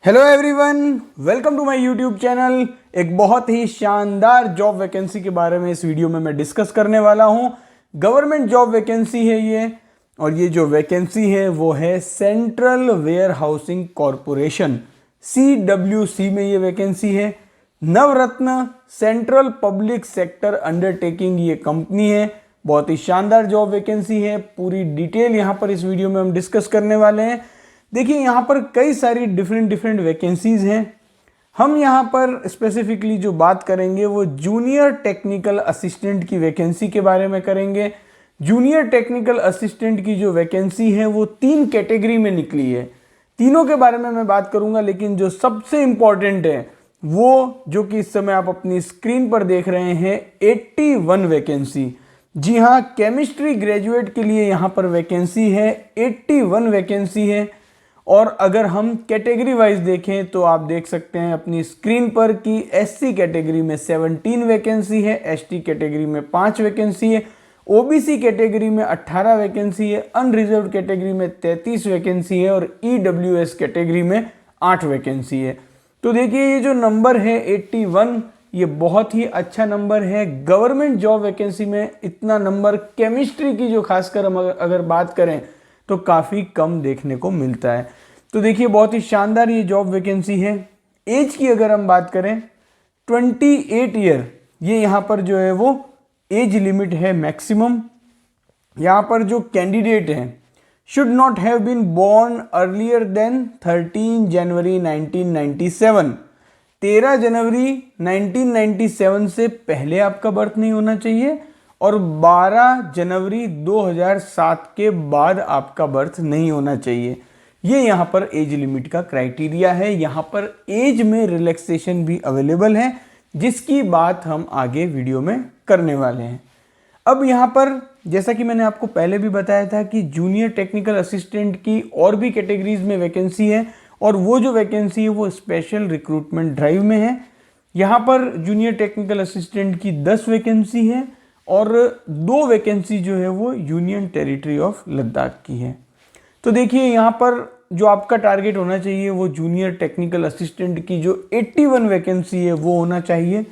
Hello everyone, welcome to my YouTube channel. एक बहुत ही शानदार जॉब वैकेंसी के बारे में इस वीडियो में मैं डिस्कस करने वाला हूं। गवर्नमेंट जॉब वैकेंसी है ये, और ये जो वैकेंसी है वो है central warehousing corporation CWC में ये वैकेंसी है। Navratna central public sector undertaking ये कंपनी है। बहुत ही शानदार जॉब वैकेंसी है। पूरी डिटेल यहाँ पर इस वीडियो में हम डिस्कस करने वाले हैं। देखिए, यहाँ पर कई सारी डिफरेंट वैकेंसीज हैं। हम यहाँ पर स्पेसिफिकली जो बात करेंगे वो जूनियर टेक्निकल असिस्टेंट की वैकेंसी के बारे में करेंगे। जूनियर टेक्निकल असिस्टेंट की जो वैकेंसी है वो 3 कैटेगरी में निकली है। तीनों के बारे में मैं बात करूंगा, लेकिन जो सबसे इंपॉर्टेंट है वो जो कि इस समय आप अपनी स्क्रीन पर देख रहे हैं 81 वैकेंसी। जी हाँ, केमिस्ट्री ग्रेजुएट के लिए यहाँ पर वैकेंसी है, 81 वैकेंसी है। और अगर हम कैटेगरी वाइज देखें तो आप देख सकते हैं अपनी स्क्रीन पर कि SC कैटेगरी में 17 वैकेंसी है, ST कैटेगरी में 5 वैकेंसी है, OBC कैटेगरी में 18 वैकेंसी है, अनरिजर्व्ड कैटेगरी में 33 वैकेंसी है और EWS कैटेगरी में 8 वैकेंसी है। तो देखिए, ये जो नंबर है 81, ये बहुत ही अच्छा नंबर है। गवर्नमेंट जॉब वैकेंसी में इतना नंबर केमिस्ट्री की जो खासकर हम अगर बात करें तो काफ़ी कम देखने को मिलता है। तो देखिए, बहुत ही शानदार ये जॉब वैकेंसी है। एज की अगर हम बात करें 28 ईयर, ये यहाँ पर जो है वो एज लिमिट है मैक्सिमम। यहाँ पर जो कैंडिडेट हैं should not have been born earlier than 13 जनवरी 1997। 13 जनवरी 1997 से पहले आपका बर्थ नहीं होना चाहिए और 12 जनवरी 2007 के बाद आपका बर्थ नहीं होना चाहिए। ये यहाँ पर एज लिमिट का क्राइटेरिया है। यहाँ पर एज में रिलैक्सेशन भी अवेलेबल है, जिसकी बात हम आगे वीडियो में करने वाले हैं। अब यहाँ पर जैसा कि मैंने आपको पहले भी बताया था कि जूनियर टेक्निकल असिस्टेंट की और भी कैटेगरीज में वैकेंसी है, और वो जो वैकेंसी है वो स्पेशल रिक्रूटमेंट ड्राइव में है। यहाँ पर जूनियर टेक्निकल असिस्टेंट की 10 वैकेंसी है और 2 वैकेंसी जो है वो यूनियन टेरिटरी ऑफ लद्दाख की है। तो देखिए, यहाँ पर जो आपका टारगेट होना चाहिए वो जूनियर टेक्निकल असिस्टेंट की जो 81 वैकेंसी है वो होना चाहिए।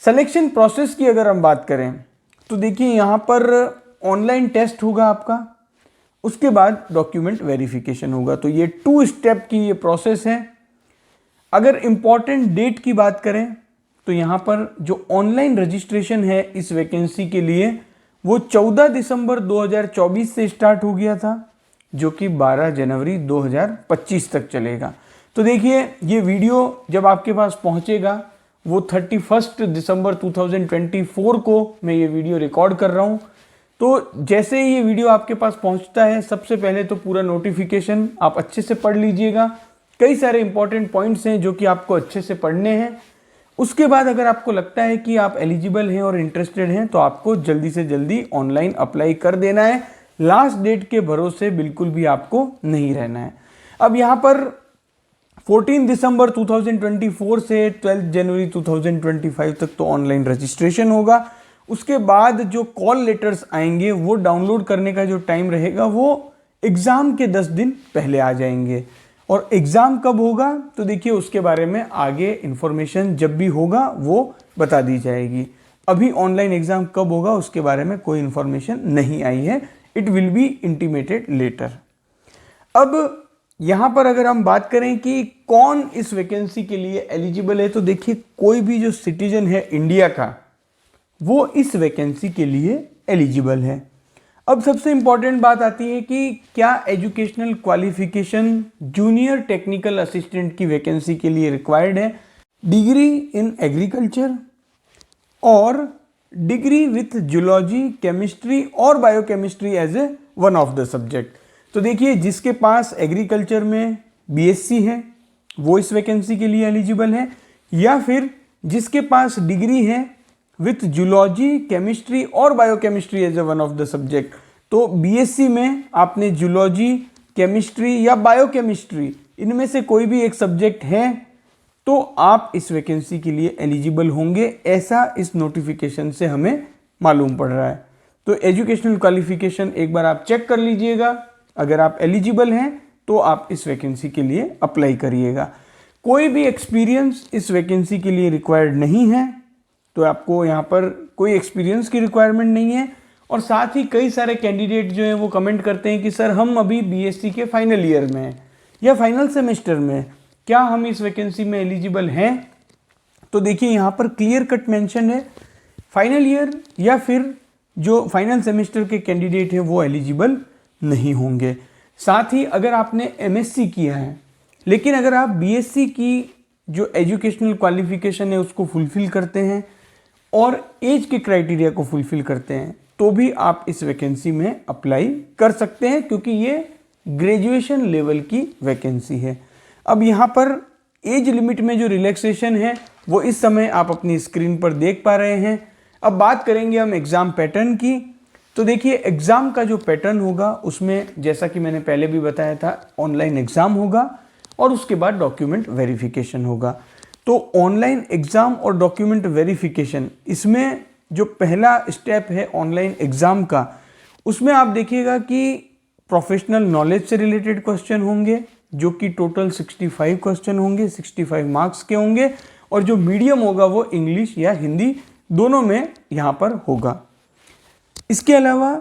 सिलेक्शन प्रोसेस की अगर हम बात करें तो देखिए, यहाँ पर ऑनलाइन टेस्ट होगा आपका, उसके बाद डॉक्यूमेंट वेरिफिकेशन होगा। तो ये 2 स्टेप की ये प्रोसेस है। अगर इम्पॉर्टेंट डेट की बात करें तो यहाँ पर जो ऑनलाइन रजिस्ट्रेशन है इस वैकेंसी के लिए वो 14 दिसंबर 2024 से स्टार्ट हो गया था, जो कि 12 जनवरी 2025 तक चलेगा। तो देखिए, ये वीडियो जब आपके पास पहुंचेगा वो 31 दिसंबर 2024 को मैं ये वीडियो रिकॉर्ड कर रहा हूँ। तो जैसे ही ये वीडियो आपके पास पहुंचता है, सबसे पहले तो पूरा नोटिफिकेशन आप अच्छे से पढ़ लीजिएगा। कई सारे इंपॉर्टेंट पॉइंट्स हैं जो कि आपको अच्छे से पढ़ने हैं। उसके बाद अगर आपको लगता है कि आप एलिजिबल हैं और इंटरेस्टेड हैं तो आपको जल्दी से जल्दी ऑनलाइन अप्लाई कर देना है। लास्ट डेट के भरोसे बिल्कुल भी आपको नहीं रहना है। अब यहाँ पर 14 दिसंबर 2024 से 12 जनवरी 2025 तक तो ऑनलाइन रजिस्ट्रेशन होगा। उसके बाद जो कॉल लेटर्स आएंगे वो डाउनलोड करने का जो टाइम रहेगा वो एग्ज़ाम के 10 दिन पहले आ जाएंगे। और एग्ज़ाम कब होगा तो देखिए, उसके बारे में आगे इन्फॉर्मेशन जब भी होगा वो बता दी जाएगी। अभी ऑनलाइन एग्ज़ाम कब होगा उसके बारे में कोई इन्फॉर्मेशन नहीं आई है। It will be intimated later. अब यहाँ पर अगर हम बात करें कि कौन इस वैकेंसी के लिए एलिजिबल है, तो देखिए, कोई भी जो सिटीजन है इंडिया का वो इस वैकेंसी के लिए एलिजिबल है। अब सबसे इंपॉर्टेंट बात आती है कि क्या educational qualification junior technical assistant की वैकेंसी के लिए रिक्वायर्ड है। डिग्री इन एग्रीकल्चर और डिग्री विथ जूलॉजी, केमिस्ट्री और biochemistry as a one of the subject. तो देखिए, जिसके पास एग्रीकल्चर में BSc है वो इस वैकेंसी के लिए एलिजिबल है, या फिर जिसके पास डिग्री है विथ जूलॉजी, केमिस्ट्री और biochemistry as a one of the subject. तो BSc में आपने जूलॉजी, केमिस्ट्री या बायोकेमिस्ट्री इनमें से कोई भी एक सब्जेक्ट है तो आप इस वैकेंसी के लिए एलिजिबल होंगे, ऐसा इस नोटिफिकेशन से हमें मालूम पड़ रहा है। तो एजुकेशनल क्वालिफिकेशन एक बार आप चेक कर लीजिएगा। अगर आप एलिजिबल हैं तो आप इस वैकेंसी के लिए अप्लाई करिएगा। कोई भी एक्सपीरियंस इस वैकेंसी के लिए रिक्वायर्ड नहीं है, तो आपको यहाँ पर कोई एक्सपीरियंस की रिक्वायरमेंट नहीं है। और साथ ही कई सारे कैंडिडेट जो हैं वो कमेंट करते हैं कि सर हम अभी बीएससी के फाइनल ईयर में हैं या फाइनल सेमेस्टर में, क्या हम इस वैकेंसी में एलिजिबल हैं? तो देखिए यहाँ पर क्लियर कट मेंशन है, फाइनल ईयर या फिर जो फाइनल सेमेस्टर के कैंडिडेट हैं वो एलिजिबल नहीं होंगे। साथ ही अगर आपने एमएससी किया है लेकिन अगर आप बीएससी की जो एजुकेशनल क्वालिफिकेशन है उसको फुलफिल करते हैं और एज के क्राइटेरिया को फुलफिल करते हैं तो भी आप इस वैकेंसी में अप्लाई कर सकते हैं, क्योंकि ये ग्रेजुएशन लेवल की वैकेंसी है। अब यहाँ पर एज लिमिट में जो रिलैक्सेशन है वो इस समय आप अपनी स्क्रीन पर देख पा रहे हैं। अब बात करेंगे हम एग्ज़ाम पैटर्न की। तो देखिए एग्ज़ाम का जो पैटर्न होगा उसमें जैसा कि मैंने पहले भी बताया था, ऑनलाइन एग्ज़ाम होगा और उसके बाद डॉक्यूमेंट वेरिफिकेशन होगा। तो ऑनलाइन एग्ज़ाम और डॉक्यूमेंट वेरिफिकेशन, इसमें जो पहला स्टेप है ऑनलाइन एग्ज़ाम का, उसमें आप देखिएगा कि प्रोफेशनल नॉलेज से रिलेटेड क्वेश्चन होंगे जो कि टोटल 65 क्वेश्चन होंगे, 65 मार्क्स के होंगे। और जो मीडियम होगा वो इंग्लिश या हिंदी दोनों में यहाँ पर होगा। इसके अलावा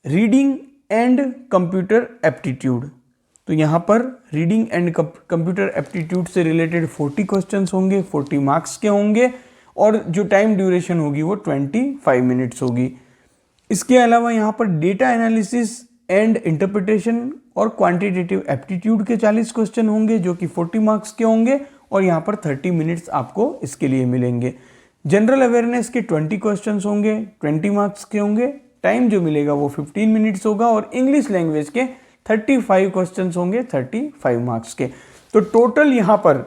रीडिंग एंड कंप्यूटर एप्टीट्यूड, तो यहाँ पर रीडिंग एंड कंप्यूटर एप्टीट्यूड से रिलेटेड 40 क्वेश्चंस होंगे, 40 मार्क्स के होंगे और जो टाइम ड्यूरेशन होगी वो 25 मिनट्स होगी। इसके अलावा यहाँ पर डेटा एनालिसिस एंड इंटरप्रिटेशन और क्वांटिटेटिव एप्टीट्यूड के 40 क्वेश्चन होंगे जो कि 40 मार्क्स के होंगे और यहाँ पर 30 मिनट्स आपको इसके लिए मिलेंगे। जनरल अवेयरनेस के 20 क्वेश्चंस होंगे, 20 मार्क्स के होंगे, टाइम जो मिलेगा वो 15 मिनट्स होगा। और इंग्लिश लैंग्वेज के 35 क्वेश्चंस होंगे, 35 मार्क्स के। तो टोटल यहाँ पर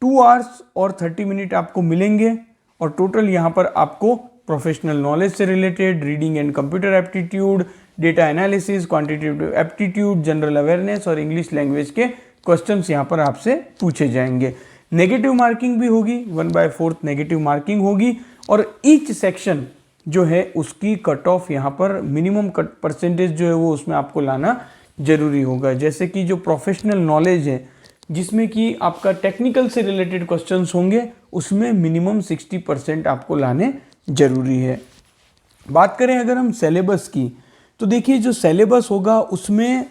2 आवर्स और 30 मिनट आपको मिलेंगे और टोटल यहाँ पर आपको प्रोफेशनल नॉलेज से related, reading and computer aptitude, data analysis, quantitative aptitude, general awareness और इंग्लिश लैंग्वेज के क्वेश्चंस यहाँ पर आपसे पूछे जाएंगे। नेगेटिव मार्किंग भी होगी, 1/4 नेगेटिव मार्किंग होगी और ईच सेक्शन जो है उसकी कट ऑफ यहाँ पर मिनिमम कट परसेंटेज जो है वो उसमें आपको लाना जरूरी होगा। जैसे कि जो प्रोफेशनल नॉलेज है जिसमें कि आपका टेक्निकल से रिलेटेड क्वेश्चंस होंगे उसमें मिनिमम 60% आपको लाने जरूरी है। बात करें अगर हम सिलेबस की, तो देखिए जो सिलेबस होगा उसमें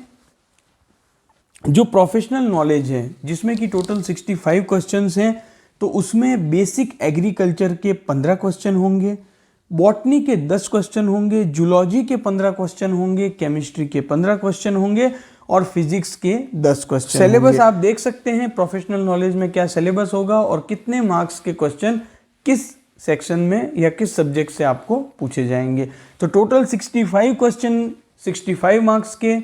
जो प्रोफेशनल नॉलेज है जिसमें कि टोटल 65 क्वेश्चंस हैं, तो उसमें बेसिक एग्रीकल्चर के 15 क्वेश्चन होंगे, बॉटनी के 10 क्वेश्चन होंगे, जूलॉजी के 15 क्वेश्चन होंगे, केमिस्ट्री के 15 क्वेश्चन होंगे और फिजिक्स के 10 क्वेश्चन। सिलेबस आप देख सकते हैं प्रोफेशनल नॉलेज में क्या सिलेबस होगा और कितने मार्क्स के क्वेश्चन किस सेक्शन में या किस सब्जेक्ट से आपको पूछे जाएंगे। तो टोटल 65 क्वेश्चन 65 मार्क्स के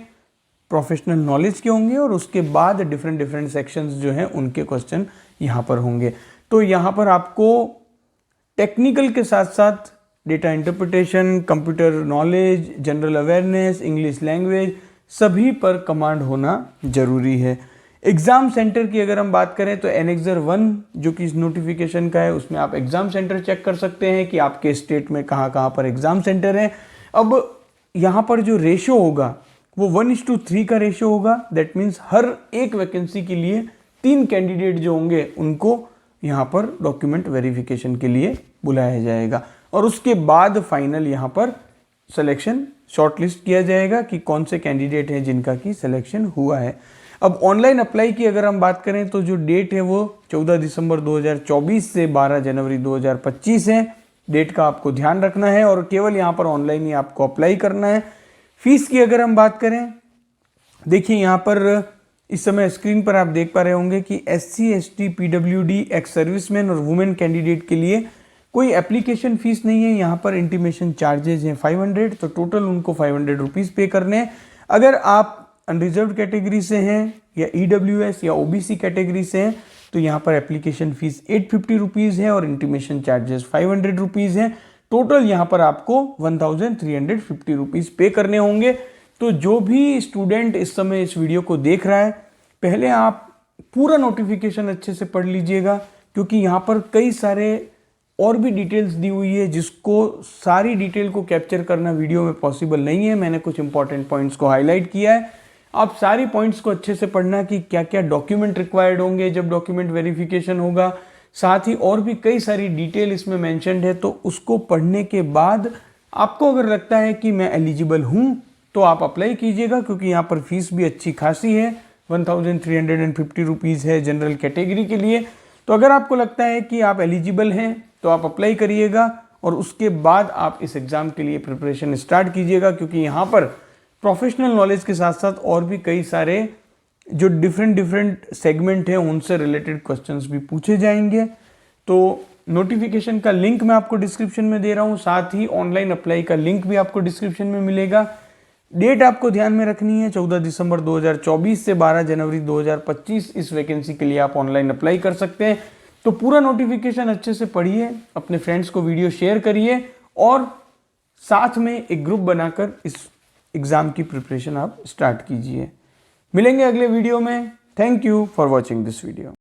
प्रोफेशनल नॉलेज के होंगे और उसके बाद डिफरेंट सेक्शंस जो हैं उनके क्वेश्चन यहाँ पर होंगे। तो यहाँ पर आपको टेक्निकल के साथ साथ data interpretation, computer knowledge, general awareness, English language सभी पर कमांड होना जरूरी है। एग्ज़ाम सेंटर की अगर हम बात करें तो एनेक्सर 1 जो कि इस नोटिफिकेशन का है उसमें आप एग्ज़ाम सेंटर चेक कर सकते हैं कि आपके स्टेट में कहाँ पर एग्ज़ाम सेंटर है। अब यहाँ पर जो रेशो होगा वो 1:3 का रेशो होगा। दैट मीन्स हर एक वैकेंसी के लिए 3 कैंडिडेट जो होंगे उनको यहाँ पर डॉक्यूमेंट वेरिफिकेशन के लिए बुलाया जाएगा और उसके बाद फाइनल यहाँ पर सिलेक्शन शॉर्टलिस्ट किया जाएगा कि कौन से कैंडिडेट हैं जिनका की सिलेक्शन हुआ है। अब ऑनलाइन अप्लाई की अगर हम बात करें तो जो डेट है वो 14 दिसंबर 2024 से 12 जनवरी 2025 है। डेट का आपको ध्यान रखना है और केवल यहाँ पर ऑनलाइन ही आपको अप्लाई करना है। फीस की अगर हम बात करें, देखिए यहाँ पर इस समय स्क्रीन पर आप देख पा रहे होंगे कि SC, ST, PWD, ex serviceman और वुमेन कैंडिडेट के लिए कोई एप्लीकेशन फीस नहीं है। यहाँ पर इंटीमेशन चार्जेज हैं 500, तो टोटल उनको 500 रुपीज़ पे करने हैं। अगर आप अनरिजर्व कैटेगरी से हैं या EWS या OBC कैटेगरी से हैं तो यहाँ पर एप्लीकेशन फीस 850 रुपीज़ है और इंटीमेशन चार्जेस 500 रुपीज़ हैं। टोटल यहाँ पर आपको 1350 रुपीज़ पे करने होंगे। तो जो भी स्टूडेंट इस समय इस वीडियो को देख रहा है, पहले आप पूरा नोटिफिकेशन अच्छे से पढ़ लीजिएगा क्योंकि यहाँ पर कई सारे और भी डिटेल्स दी हुई है जिसको सारी डिटेल को कैप्चर करना वीडियो में पॉसिबल नहीं है। मैंने कुछ इंपॉर्टेंट पॉइंट्स को हाईलाइट किया है। आप सारी पॉइंट्स को अच्छे से पढ़ना कि क्या क्या डॉक्यूमेंट रिक्वायर्ड होंगे जब डॉक्यूमेंट वेरिफिकेशन होगा, साथ ही और भी कई सारी डिटेल इसमें मेंशन्ड है। तो उसको पढ़ने के बाद आपको अगर लगता है कि मैं एलिजिबल हूँ तो आप अप्लाई कीजिएगा, क्योंकि यहाँ पर फीस भी अच्छी खासी है, 1350 रुपीज़ है जनरल कैटेगरी के लिए। तो अगर आपको लगता है कि आप एलिजिबल हैं तो आप अप्लाई करिएगा और उसके बाद आप इस एग्ज़ाम के लिए प्रिपरेशन स्टार्ट कीजिएगा, क्योंकि यहाँ पर प्रोफेशनल नॉलेज के साथ साथ और भी कई सारे जो डिफरेंट सेगमेंट हैं उनसे रिलेटेड क्वेश्चंस भी पूछे जाएंगे। तो नोटिफिकेशन का लिंक मैं आपको डिस्क्रिप्शन में दे रहा हूँ, साथ ही ऑनलाइन अप्लाई का लिंक भी आपको डिस्क्रिप्शन में मिलेगा। डेट आपको ध्यान में रखनी है 14 दिसंबर 2024 से 12 जनवरी 2025। इस वैकेंसी के लिए आप ऑनलाइन अप्लाई कर सकते हैं। तो पूरा नोटिफिकेशन अच्छे से पढ़िए, अपने फ्रेंड्स को वीडियो शेयर करिए और साथ में एक ग्रुप बनाकर इस एग्ज़ाम की प्रिपरेशन आप स्टार्ट कीजिए। मिलेंगे अगले वीडियो में। Thank you for watching this video.